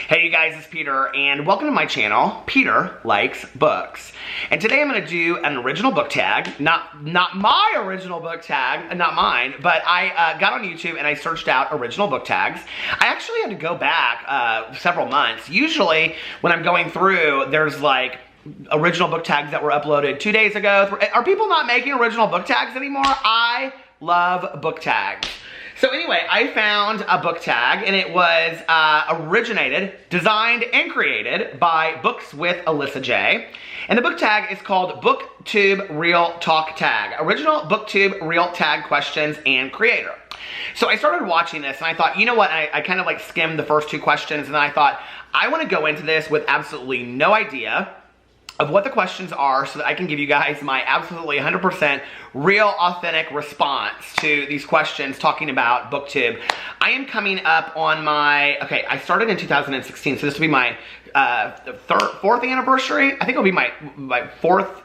Hey you guys, it's Peter, and welcome to my channel, Peter Likes Books. And today I'm going to do an original book tag, not my original book tag, not mine, but I got on YouTube and I searched out original book tags. I actually had to go back several months. Usually when I'm going through, there's like original book tags that were uploaded 2 days ago. Are people not making original book tags anymore? I love book tags. So anyway, I found a book tag, and it was originated, designed, and created by Books with Alyssa J. And the book tag is called Booktube Real Talk Tag. Original Booktube Real Tag Questions and Creator. So I started watching this, and I thought, you know what, I kind of like skimmed the first two questions, and I thought, I want to go into this with absolutely no idea of what the questions are so that I can give you guys my absolutely 100% real, authentic response to these questions talking about BookTube. I am coming up on my, okay, I started in 2016, so this will be my fourth anniversary. I think it'll be my fourth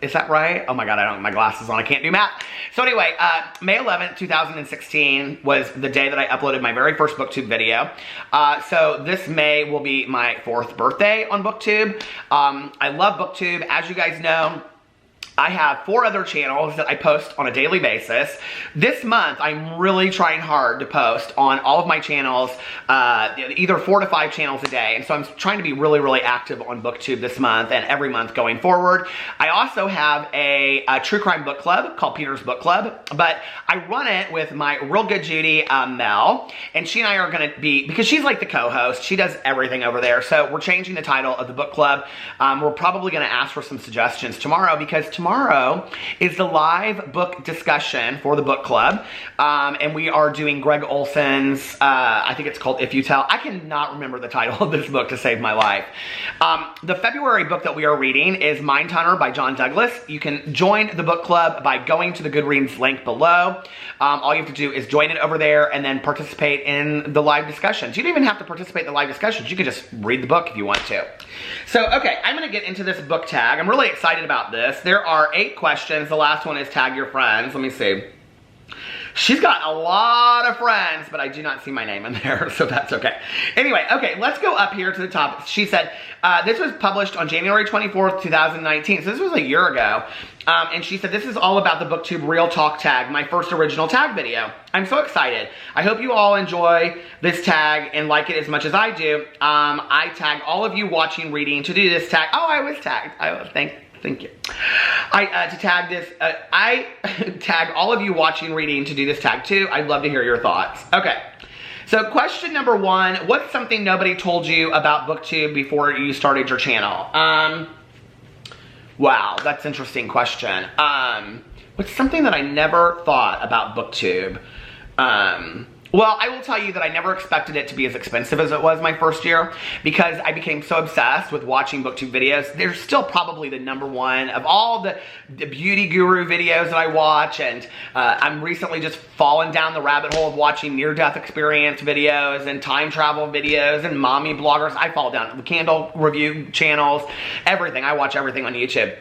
is that right? Oh my god, I don't have my glasses on, I can't do math. So anyway, May 11th, 2016 was the day that I uploaded my very first BookTube video. So this May will be my 4th birthday on BookTube. I love BookTube. As you guys know, I have 4 other channels that I post on a daily basis. This month, I'm really trying hard to post on all of my channels, either 4 to 5 channels a day. And so I'm trying to be really, really active on BookTube this month and every month going forward. I also have a true crime book club called Peter's Book Club, but I run it with my real good Judy, Mel, and she and I are gonna be, because she's like the co-host, she does everything over there. So we're changing the title of the book club. We're probably gonna ask for some suggestions tomorrow, because tomorrow is the live book discussion for the book club, and we are doing Greg Olson's, I think it's called If You Tell. I cannot remember the title of this book to save my life. The February book that we are reading is Mindhunter by John Douglas. You can join the book club by going to the Goodreads link below. All you have to do is join it over there and then participate in the live discussions. You don't even have to participate in the live discussions. You can just read the book if you want to. So, okay, I'm going to get into this book tag. I'm really excited about this. There are 8 questions. The last one is tag your friends. Let me see. She's got a lot of friends, but I do not see my name in there, so that's okay. Anyway, okay, let's go up here to the top. She said, this was published on January 24th, 2019, so this was a year ago. And she said, this is all about the BookTube Real Talk tag, my first original tag video. I'm so excited. I hope you all enjoy this tag and like it as much as I do. I tag all of you watching, reading to do this tag. Oh, I was tagged. Thank you. I tag all of you watching, reading to do this tag too. I'd love to hear your thoughts. Okay. So question number 1, what's something nobody told you about BookTube before you started your channel? Wow, that's an interesting question. What's something that I never thought about BookTube? Well, I will tell you that I never expected it to be as expensive as it was my first year, because I became so obsessed with watching BookTube videos. They're still probably the #1 of all the beauty guru videos that I watch, and I'm recently just fallen down the rabbit hole of watching near-death experience videos and time travel videos and mommy bloggers. I fall down the candle review channels, everything. I watch everything on YouTube.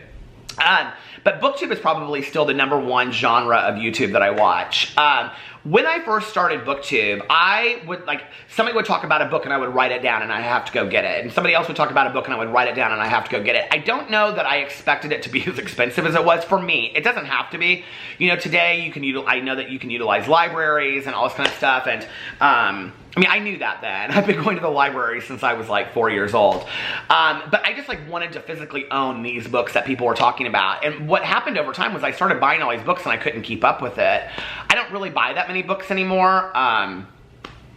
But BookTube is probably still the #1 genre of YouTube that I watch. When I first started BookTube, I would, somebody would talk about a book and I would write it down and I have to go get it. And somebody else would talk about a book and I would write it down and I have to go get it. I don't know that I expected it to be as expensive as it was for me. It doesn't have to be. You know, today I know that you can utilize libraries and all this kind of stuff, and I mean, I knew that then. I've been going to the library since I was like 4 years old. But I just wanted to physically own these books that people were talking about. And what happened over time was I started buying all these books and I couldn't keep up with it. I don't really buy that many books anymore.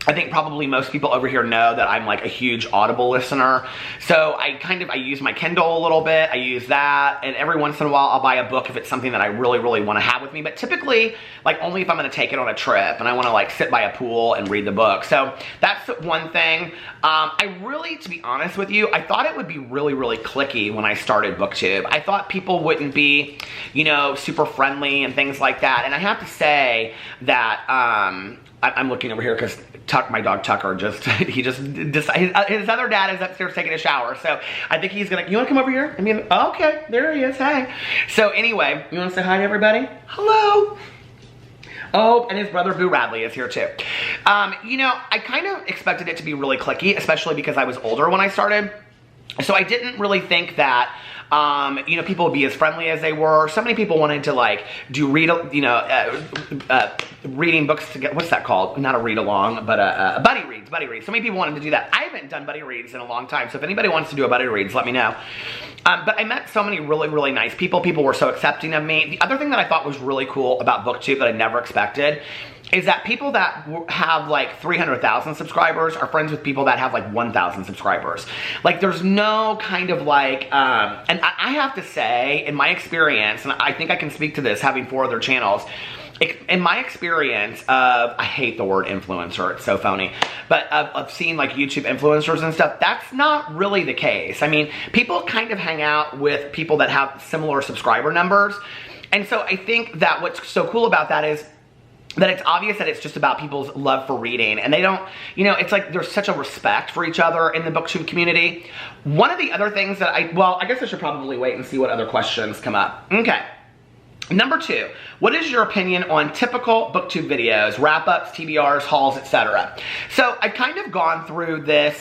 I think probably most people over here know that I'm like a huge Audible listener. So I use my Kindle a little bit. I use that, and every once in a while I'll buy a book if it's something that I really, really want to have with me. But typically, only if I'm going to take it on a trip and I want to sit by a pool and read the book. So that's one thing. I really, to be honest with you, I thought it would be really, really cliquey when I started BookTube. I thought people wouldn't be, you know, super friendly and things like that. And I have to say that I'm looking over here because my dog Tucker he just decided, his other dad is upstairs taking a shower. So I think he's gonna, you wanna come over here? I mean, oh, okay, there he is, hey. So anyway, you wanna say hi to everybody? Hello. Oh, and his brother Boo Radley is here too. You know, I kind of expected it to be really cliquey, especially because I was older when I started. So I didn't really think that, you know, people would be as friendly as they were. So many people wanted to like do reading books together. What's that called? Not a read along, but buddy reads. So many people wanted to do that. I haven't done buddy reads in a long time. So if anybody wants to do a buddy reads, let me know. But I met so many really, really nice people. People were so accepting of me. The other thing that I thought was really cool about BookTube that I never expected is that people that have like 300,000 subscribers are friends with people that have like 1,000 subscribers. Like there's no kind of like, and I have to say, in my experience, and I think I can speak to this having 4 other channels, in my experience of, I hate the word influencer, it's so phony, but of seeing like YouTube influencers and stuff, that's not really the case. I mean, people kind of hang out with people that have similar subscriber numbers. And so I think that what's so cool about that is that it's obvious that it's just about people's love for reading, and they don't, you know, it's like there's such a respect for each other in the BookTube community. One of the other things that I guess I should probably wait and see what other questions come up. Okay. Number 2, what is your opinion on typical BookTube videos, wrap-ups, TBRs, hauls, etc.? So I've kind of gone through this,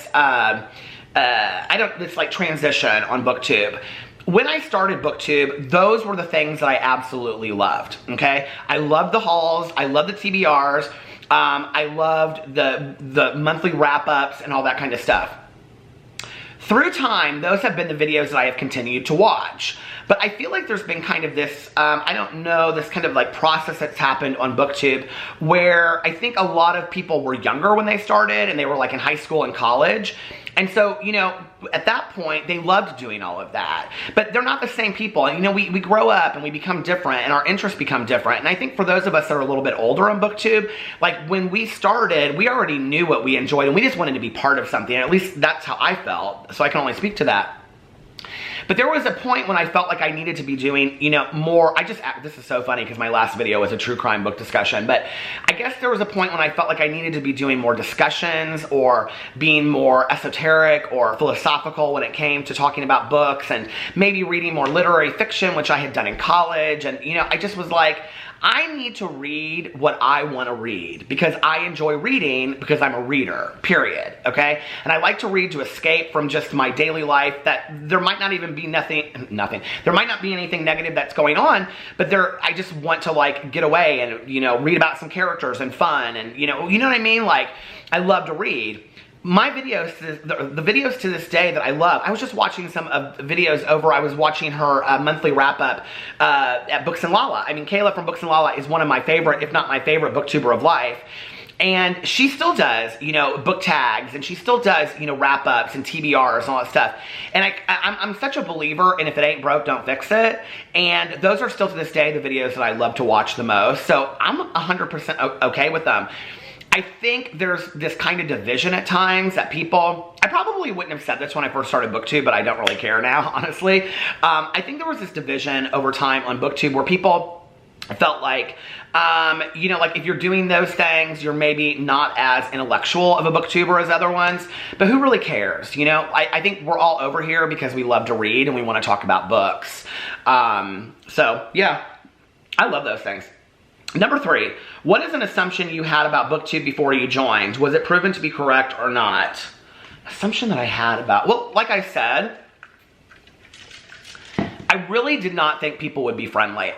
this like transition on BookTube. When I started BookTube, those were the things that I absolutely loved, okay? I loved the hauls, I loved the TBRs, I loved the monthly wrap-ups and all that kind of stuff. Through time, those have been the videos that I have continued to watch. But I feel like there's been kind of this, I don't know, this kind of like process that's happened on BookTube where I think a lot of people were younger when they started and they were like in high school and college. And so, you know, at that point, they loved doing all of that. But they're not the same people. And, you know, we grow up and we become different and our interests become different. And I think for those of us that are a little bit older on BookTube, like when we started, we already knew what we enjoyed and we just wanted to be part of something. At least that's how I felt. So I can only speak to that. But there was a point when I felt like I needed to be doing, you know, more, this is so funny because my last video was a true crime book discussion, but I guess there was a point when I felt like I needed to be doing more discussions or being more esoteric or philosophical when it came to talking about books and maybe reading more literary fiction, which I had done in college. And, you know, I just was like, I need to read what I want to read because I enjoy reading because I'm a reader, period, okay? And I like to read to escape from just my daily life that there might not even be there might not be anything negative that's going on, but I just want to like get away and, you know, read about some characters and fun and, you know what I mean? Like, I love to read. My videos, the videos to this day that I love, I was just watching some of the videos over, I was watching her monthly wrap-up at Books and Lala. I mean, Kayla from Books and Lala is one of my favorite, if not my favorite, booktuber of life. And she still does, you know, book tags, and she still does, you know, wrap-ups and TBRs and all that stuff. And I'm such a believer in if it ain't broke, don't fix it. And those are still to this day the videos that I love to watch the most. So I'm 100% okay with them. I think there's this kind of division at times that people, I probably wouldn't have said this when I first started BookTube, but I don't really care now, honestly. I think there was this division over time on BookTube where people felt like, you know, like if you're doing those things, you're maybe not as intellectual of a booktuber as other ones, but who really cares? You know, I think we're all over here because we love to read and we want to talk about books. So yeah, I love those things. Number 3, what is an assumption you had about BookTube before you joined? Was it proven to be correct or not? Assumption that I had about, well, like I said, I really did not think people would be friendly.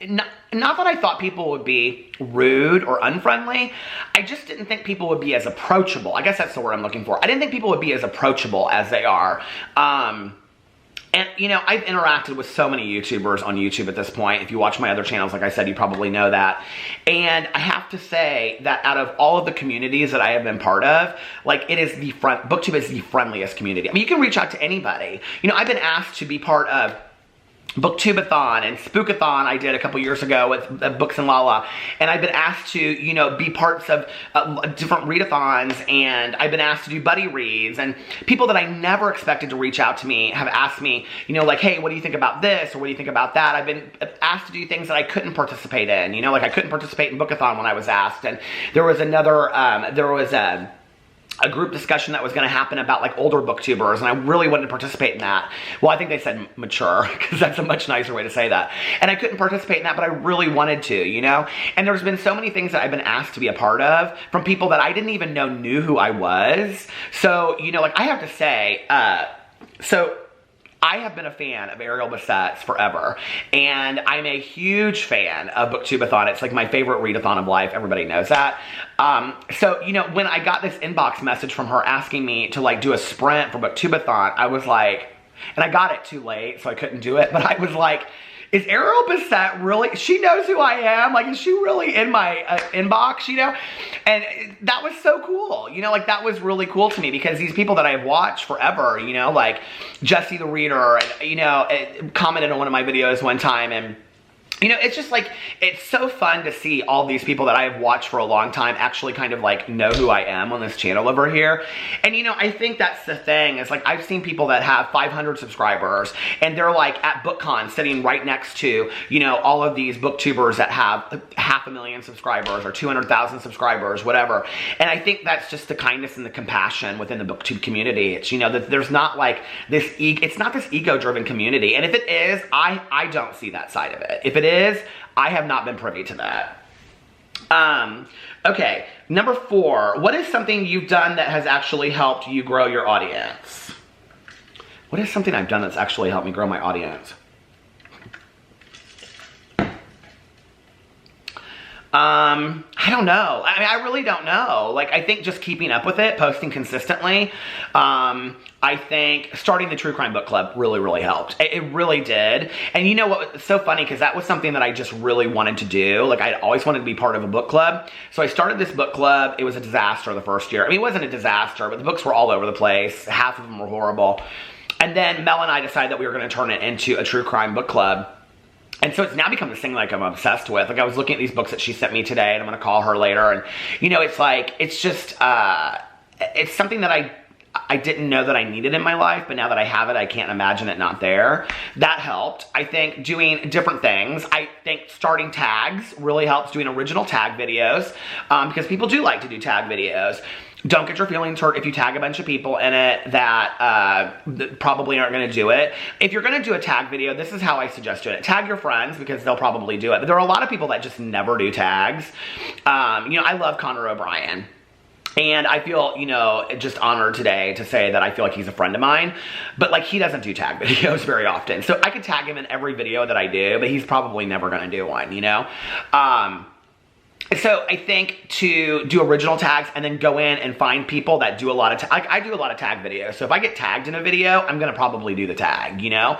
Not that I thought people would be rude or unfriendly, I just didn't think people would be as approachable. I guess that's the word I'm looking for. I didn't think people would be as approachable as they are. And, you know, I've interacted with so many YouTubers on YouTube at this point. If you watch my other channels, like I said, you probably know that. And I have to say that out of all of the communities that I have been part of, like, it is BookTube is the friendliest community. I mean, you can reach out to anybody. You know, I've been asked to be part of Booktubeathon and Spookathon I did a couple years ago with Books and Lala, and I've been asked to, you know, be parts of different readathons, and I've been asked to do buddy reads, and people that I never expected to reach out to me have asked me, you know, like, hey, what do you think about this, or what do you think about that? I've been asked to do things that I couldn't participate in, you know, like I couldn't participate in Bookathon when I was asked, and there was another, a group discussion that was going to happen about like older booktubers, and I really wanted to participate in that. Well, I think they said mature, because that's a much nicer way to say that. And I couldn't participate in that, but I really wanted to, you know? And there's been so many things that I've been asked to be a part of from people that I didn't even know knew who I was. So, you know, like I have to say, so I have been a fan of Ariel Bassett's forever, and I'm a huge fan of Booktubeathon. It's like my favorite readathon of life. Everybody knows that. So, you know, when I got this inbox message from her asking me to like do a sprint for Booktubeathon, I was like, and I got it too late, so I couldn't do it, but I was like, is Ariel Bassett really, she knows who I am, like is she really in my inbox, you know? And that was so cool, you know, like that was really cool to me, because these people that I have watched forever, you know, like Jesse the Reader, and, you know, commented on one of my videos one time, and you know, it's just like, it's so fun to see all these people that I have watched for a long time actually kind of like know who I am on this channel over here. And you know, I think that's the thing, is like I've seen people that have 500 subscribers and they're like at BookCon sitting right next to, you know, all of these booktubers that have 500,000 subscribers or 200,000 subscribers, whatever. And I think that's just the kindness and the compassion within the booktube community. It's, you know, that there's not like this, it's not this ego-driven community. And if it is, I don't see that side of it. If it is, I have not been privy to that. Okay, number 4. What is something you've done that has actually helped you grow your audience? What is something I've done that's actually helped me grow my audience? I don't know. I mean, I really don't know. Like, I think just keeping up with it, posting consistently. I think starting the True Crime Book Club really, really helped. It really did. And you know what? It's so funny, because that was something that I just really wanted to do. Like, I always wanted to be part of a book club. So I started this book club. It was a disaster the first year. I mean, it wasn't a disaster, but the books were all over the place. Half of them were horrible. And then Mel and I decided that we were going to turn it into a True Crime Book Club. And so it's now become this thing like I'm obsessed with. Like I was looking at these books that she sent me today, and I'm going to call her later. And, you know, it's like, it's just, it's something that I didn't know that I needed in my life, but now that I have it, I can't imagine it not there. That helped. I think doing different things. I think starting tags really helps, doing original tag videos, because people do like to do tag videos. Don't get your feelings hurt if you tag a bunch of people in it that probably aren't going to do it. If you're going to do a tag video, this is how I suggest doing it. Tag your friends, because they'll probably do it. But there are a lot of people that just never do tags. You know, I love Connor O'Brien. And I feel, you know, just honored today to say that I feel like he's a friend of mine. But, like, he doesn't do tag videos very often. So I could tag him in every video that I do, but he's probably never going to do one, you know? So I think to do original tags and then go in and find people that do a lot of like I do a lot of tag videos. So if I get tagged in a video, I'm gonna probably do the tag, you know?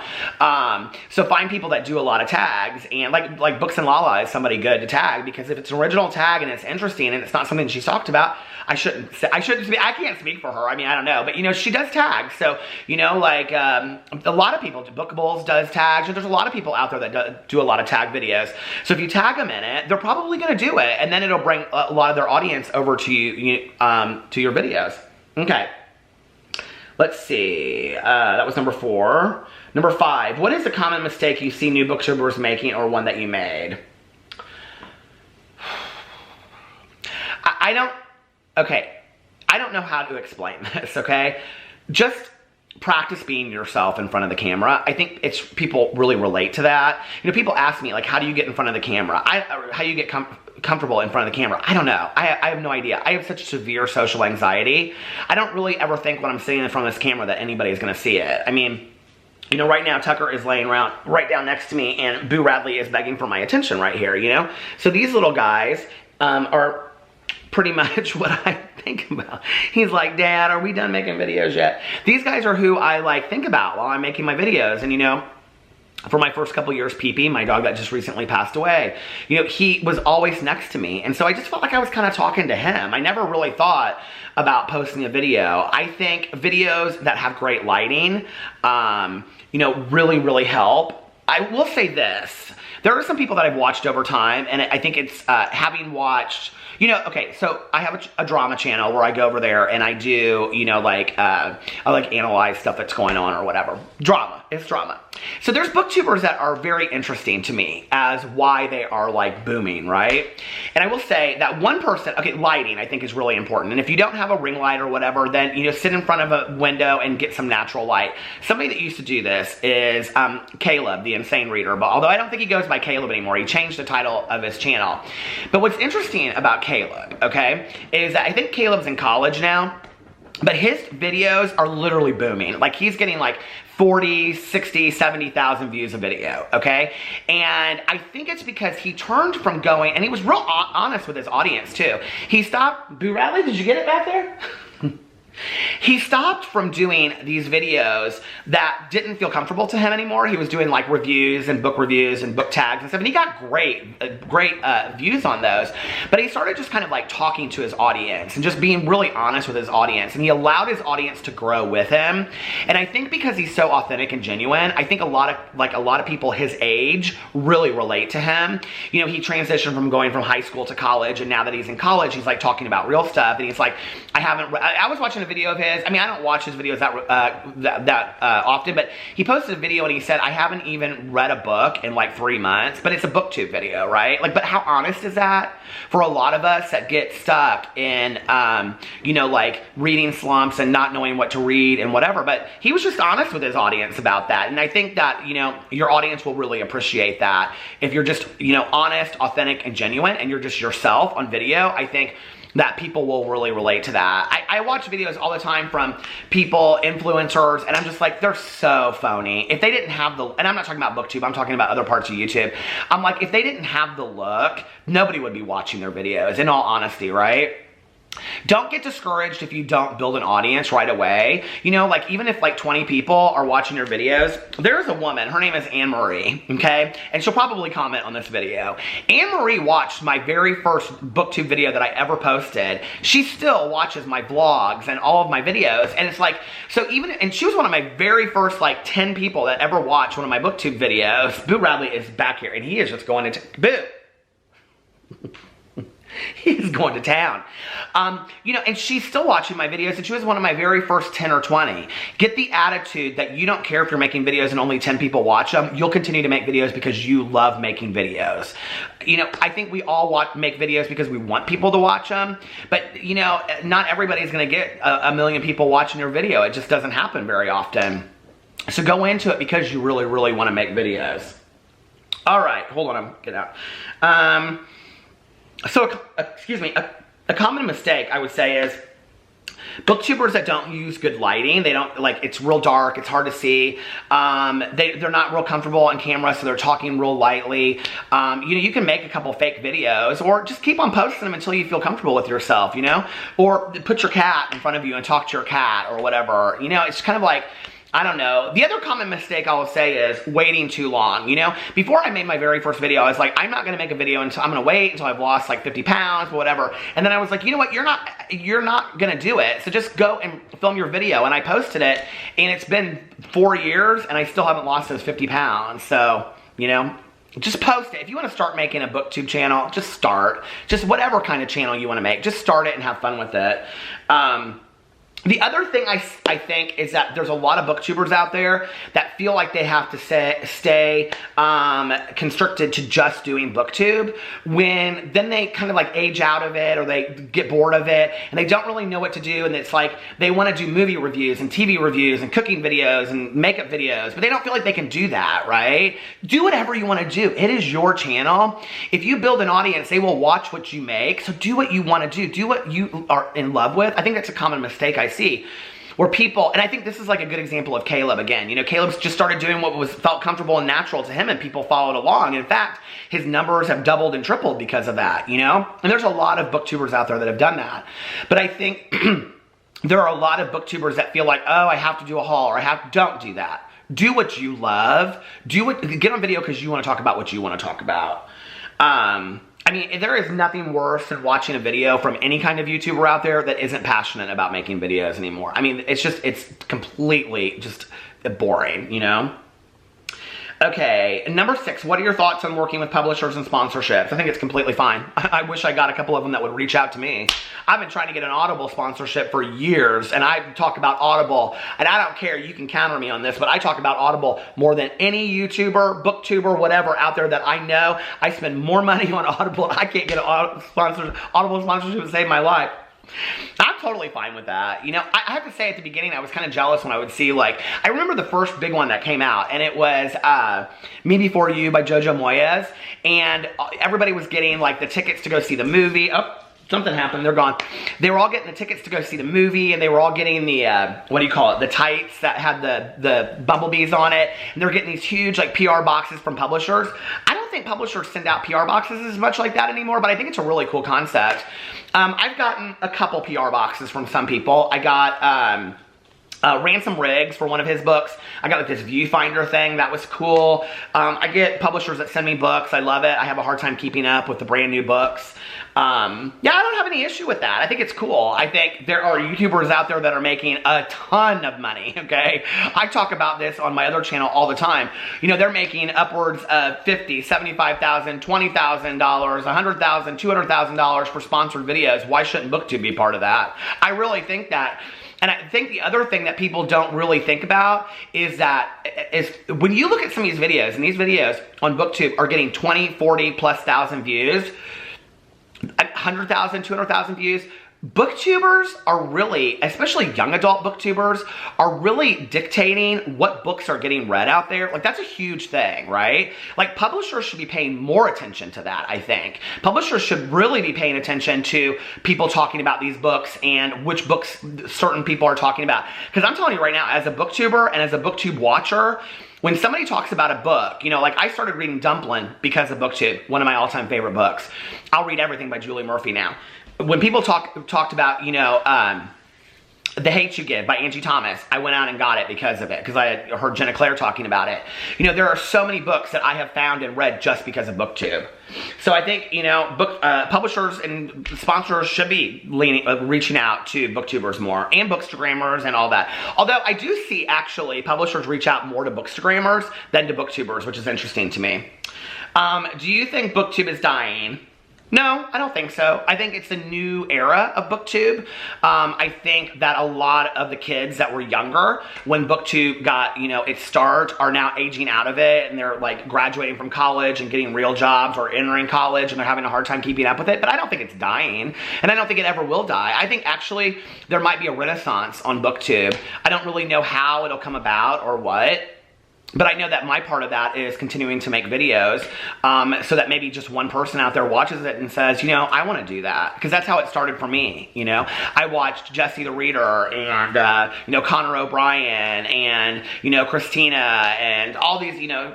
So find people that do a lot of tags, and like Books and Lala is somebody good to tag, because if it's an original tag and it's interesting and it's not something she's talked about, I can't speak for her. I mean, I don't know, but you know, she does tags. So, you know, like a lot of people do. Bookables does tags, and there's a lot of people out there that do a lot of tag videos. So if you tag them in it, they're probably gonna do it, and then it'll bring a lot of their audience over to you, to your videos. Okay. Let's see. That was number 4. Number 5. What is a common mistake you see new booktubers making, or one that you made? Okay, I don't know how to explain this, okay? Just practice being yourself in front of the camera. I think people really relate to that. You know, people ask me, like, how do you get in front of the camera? How do you get comfortable in front of the camera? I don't know. I have no idea. I have such severe social anxiety. I don't really ever think when I'm sitting in front of this camera that anybody's gonna see it. I mean, you know, right now Tucker is laying around right down next to me, and Boo Radley is begging for my attention right here, you know? So these little guys are pretty much what I think about. He's like, Dad, are we done making videos yet? These guys are who I like think about while I'm making my videos. And you know, for my first couple years, Pee-Pee, my dog that just recently passed away, you know, he was always next to me. And so I just felt like I was kind of talking to him. I never really thought about posting a video. I think videos that have great lighting, you know, really, really help. I will say this. There are some people that I've watched over time, and I think it's having watched, you know, okay, so I have a drama channel where I go over there and I do, you know, like, I like analyze stuff that's going on or whatever. Drama. It's drama. So there's booktubers that are very interesting to me as why they are like booming, right? And I will say that one person, okay, lighting I think is really important. And if you don't have a ring light or whatever, then, you know, sit in front of a window and get some natural light. Somebody that used to do this is Caleb, the Insane Reader. But although I don't think he goes by Caleb anymore, he changed the title of his channel. But what's interesting about Caleb, okay, is that I think Caleb's in college now. But his videos are literally booming. Like, he's getting like 40, 60, 70,000 views a video, okay? And I think it's because he turned from going, and he was real honest with his audience too. He stopped, Boo Radley, did you get it back there? He stopped from doing these videos that didn't feel comfortable to him anymore. He was doing like reviews and book tags and stuff, and he got great views on those. But he started just kind of like talking to his audience and just being really honest with his audience, and he allowed his audience to grow with him. And I think because he's so authentic and genuine, I think a lot of people his age really relate to him. You know, he transitioned from going from high school to college, and now that he's in college, he's like talking about real stuff, and he's like, I was watching a video of his. I mean, I don't watch his videos that often, but he posted a video and he said, I haven't even read a book in like 3 months, but it's a booktube video, right? Like, but how honest is that for a lot of us that get stuck in, you know, like reading slumps and not knowing what to read and whatever? But he was just honest with his audience about that. And I think that, you know, your audience will really appreciate that. If you're just, you know, honest, authentic, and genuine, and you're just yourself on video, I think that people will really relate to that. I watch videos all the time from people, influencers, and I'm just like, they're so phony. If they didn't have the, and I'm not talking about BookTube, I'm talking about other parts of YouTube. I'm like, if they didn't have the look, nobody would be watching their videos, in all honesty, right? Don't get discouraged if you don't build an audience right away. You know, like, even if like 20 people are watching your videos, there's a woman, her name is Anne-Marie, okay? And she'll probably comment on this video. Anne-Marie watched my very first BookTube video that I ever posted. She still watches my vlogs and all of my videos. And it's like, so even, and she was one of my very first like 10 people that ever watched one of my BookTube videos. Boo Radley is back here, and he is just going into, Boo. He's going to town. You know, and she's still watching my videos, and she was one of my very first 10 or 20. Get the attitude that you don't care if you're making videos and only 10 people watch them. You'll continue to make videos because you love making videos. You know, I think we all make videos because we want people to watch them, but, you know, not everybody's going to get a million people watching your video. It just doesn't happen very often. So go into it because you really, really want to make videos. All right, hold on, I'm getting out. So, excuse me, a common mistake I would say is booktubers that don't use good lighting. They don't, like, it's real dark, it's hard to see. They're not real comfortable on camera, so they're talking real lightly. You know, you can make a couple fake videos, or just keep on posting them until you feel comfortable with yourself, you know? Or put your cat in front of you and talk to your cat or whatever. You know, it's kind of like, I don't know. The other common mistake I will say is waiting too long, you know? Before I made my very first video, I was like, I'm not gonna make a video until, I'm gonna wait until I've lost like 50 pounds or whatever. And then I was like, you know what, you're not gonna do it, so just go and film your video. And I posted it, and it's been 4 years, and I still haven't lost those 50 pounds. So, you know, just post it. If you wanna start making a BookTube channel, just start. Just whatever kind of channel you wanna make, just start it and have fun with it. The other thing I think is that there's a lot of booktubers out there that feel like they have to stay constricted to just doing booktube, when then they kind of like age out of it, or they get bored of it, and they don't really know what to do, and it's like they want to do movie reviews and TV reviews and cooking videos and makeup videos, but they don't feel like they can do that, right? Do whatever you want to do. It is your channel. If you build an audience, they will watch what you make, so do what you want to do. Do what you are in love with. I think that's a common mistake I see, where people, and I think this is like a good example of Caleb again. You know, Caleb's just started doing what felt comfortable and natural to him, and people followed along. In fact, his numbers have doubled and tripled because of that, you know? And there's a lot of booktubers out there that have done that. But I think there are a lot of booktubers that feel like, oh, I have to do a haul, or don't do that. Do what you love. Get on video because you want to talk about what you want to talk about. I mean, there is nothing worse than watching a video from any kind of YouTuber out there that isn't passionate about making videos anymore. I mean, it's completely just boring, you know? Okay, number 6, what are your thoughts on working with publishers and sponsorships? I think it's completely fine. I wish I got a couple of them that would reach out to me. I've been trying to get an Audible sponsorship for years, and I talk about Audible, and I don't care, you can counter me on this, but I talk about Audible more than any YouTuber, booktuber, whatever out there that I know. I spend more money on Audible, and I can't get an Audible sponsorship to save my life. I'm totally fine with that. You know, I have to say at the beginning, I was kind of jealous when I would see, like, I remember the first big one that came out, and it was Me Before You by Jojo Moyes, and everybody was getting, like, the tickets to go see the movie. Oh, something happened, they're gone. They were all getting the tickets to go see the movie, and they were all getting the, what do you call it, the tights that had the bumblebees on it, and they're getting these huge, like, PR boxes from publishers. I don't think publishers send out PR boxes as much like that anymore, but I think it's a really cool concept. I've gotten a couple PR boxes from some people. I got Ransom Riggs for one of his books. I got like this viewfinder thing. That was cool. I get publishers that send me books. I love it. I have a hard time keeping up with the brand new books. Yeah, I don't have any issue with that. I think it's cool. I think there are YouTubers out there that are making a ton of money, okay? I talk about this on my other channel all the time. You know, they're making upwards of $50,000, $75,000, $20,000, $100,000, $200,000 for sponsored videos. Why shouldn't BookTube be part of that? I really think that. And I think the other thing that people don't really think about is that when you look at some of these videos, and these videos on BookTube are getting 20, 40 plus thousand views, 100,000, 200,000 views, booktubers are really, especially young adult booktubers, are really dictating what books are getting read out there. Like, that's a huge thing, right? Like, publishers should be paying more attention to that, I think. Publishers should really be paying attention to people talking about these books and which books certain people are talking about. Because I'm telling you right now, as a booktuber and as a booktube watcher, when somebody talks about a book, you know, like I started reading Dumplin' because of BookTube, one of my all-time favorite books. I'll read everything by Julie Murphy now. When people talked about, you know, The Hate You Give by Angie Thomas, I went out and got it because of it, because I had heard Jenna Claire talking about it. You know, there are so many books that I have found and read just because of BookTube. So I think, you know, publishers and sponsors should be reaching out to booktubers more, and bookstagrammers and all that. Although I do see, actually, publishers reach out more to bookstagrammers than to booktubers, which is interesting to me. Do you think BookTube is dying? No, I don't think so. I think it's a new era of BookTube. I think that a lot of the kids that were younger when BookTube got, you know, its start are now aging out of it, and they're like graduating from college and getting real jobs, or entering college, and they're having a hard time keeping up with it. But I don't think it's dying, and I don't think it ever will die. I think actually there might be a renaissance on BookTube. I don't really know how it'll come about or what. But I know that my part of that is continuing to make videos so that maybe just one person out there watches it and says, you know, I want to do that. Because that's how it started for me, you know. I watched Jesse the Reader and, you know, Connor O'Brien and, you know, Christina and all these, you know,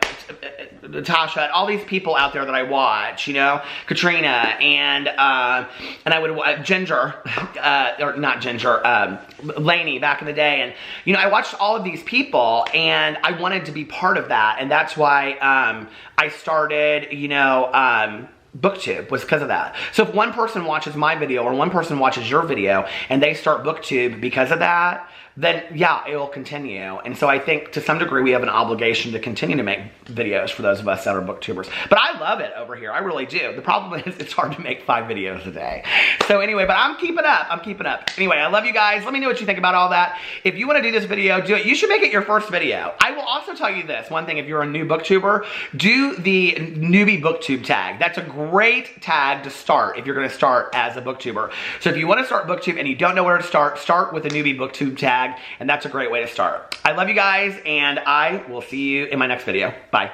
Natasha, all these people out there that I watch, you know, Katrina and I would, Ginger, or not Ginger, Lainey back in the day. And, you know, I watched all of these people and I wanted to be part of that, and that's why I started, you know, BookTube, was because of that. So if one person watches my video or one person watches your video and they start BookTube because of that, then yeah, it will continue. And so I think to some degree we have an obligation to continue to make videos for those of us that are booktubers. But I love it over here, I really do. The problem is it's hard to make 5 videos a day. So anyway, but I'm keeping up, I'm keeping up. Anyway, I love you guys. Let me know what you think about all that. If you want to do this video, do it. You should make it your first video. I will also tell you this, one thing, if you're a new booktuber, do the newbie booktube tag. That's a great tag to start if you're going to start as a booktuber. So if you want to start BookTube and you don't know where to start with a newbie booktube tag, and that's a great way to start. I love you guys, and I will see you in my next video. Bye.